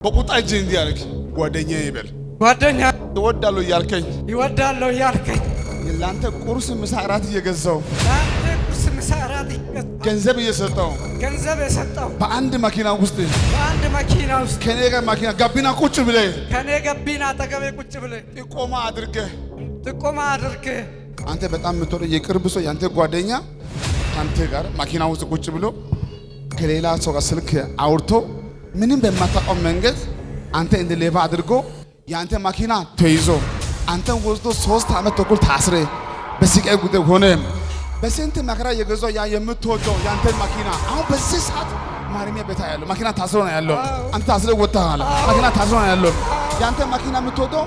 በቁጣ እጅ እንዲያርግ ጓደኛዬ ይበል ጓደኛ ይወዳለው ያልከኝ ላንተ ቁርስ ምሳ እራት እየገዛው ገንዘብ እየሰጠው በአንድ መኪና ውስጥ ከኔ ጋር መኪና ጋቢና ቁጭ ብለህ አጠገቤ ቁጭ ብለህ ጥቆማ አድርገህ አንተ በጣም የምትወደው የቅርብ ሰው ያንተ ጓደኛ አንተ ጋር መኪና ውስጥ ቁጭ ብሎ ከሌላ ሰው ጋር ስልክ አውርቶ ምንም በማታውቀው መንገድ አንተ እንደ ሌባ አድርጎ ያንተ መኪና ተይዞ አንተን ወስዶ 3 ዓመት ተኩል ታስረ በስቃይ ጉዳይ ሆነ በስንት መከራ የገዛው ያ የምትወደው ያንተ መኪና አሁን በዚህ ሰዓት ማረሚያ ቤት ያለው መኪና ታስሮ ነው ያለው። አንተ ታስረ ወጣሃል፣ መኪና ታስሮ ነው ያለው። ያንተ መኪና የምትወደው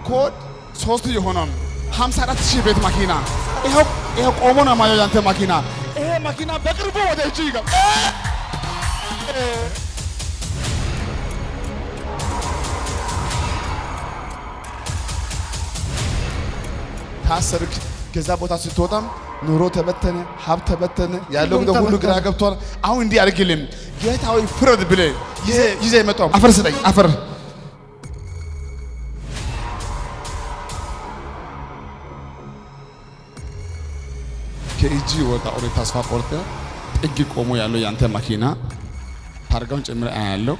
ኮድ 3 የሆነው 54000 ቤት መኪና ይሄው ቆሞ ነው ማየው ያንተ መኪና። ይሄ መኪና በቅርቡ ወደ እጅ ይገባ ታሰርክ። ከዛ ቦታ ስትወጣም ኑሮ ተበተነ፣ ሀብት ተበተነ፣ ያለው ሁሉ ግራ ገብቷል። አሁን እንዲህ አድርግልኝ ጌታዊ ፍረድ ብለህ ይዘህ መጣው አፈር ስጠኝ አፈር ከእጅ ወጣ ኦሬ ተስፋ ቆርጠ ጥግ ቆሞ ያለው ያንተ መኪና ታርጋውን ጨምረ ያለው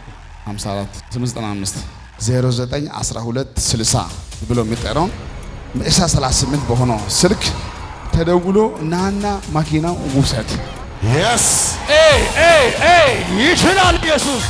54 895 09 12 60 ብሎ የሚጠራው እሳ 38 በሆነው ስልክ ተደውሎ ናና መኪናው ውሰድ። ይችላል ኢየሱስ።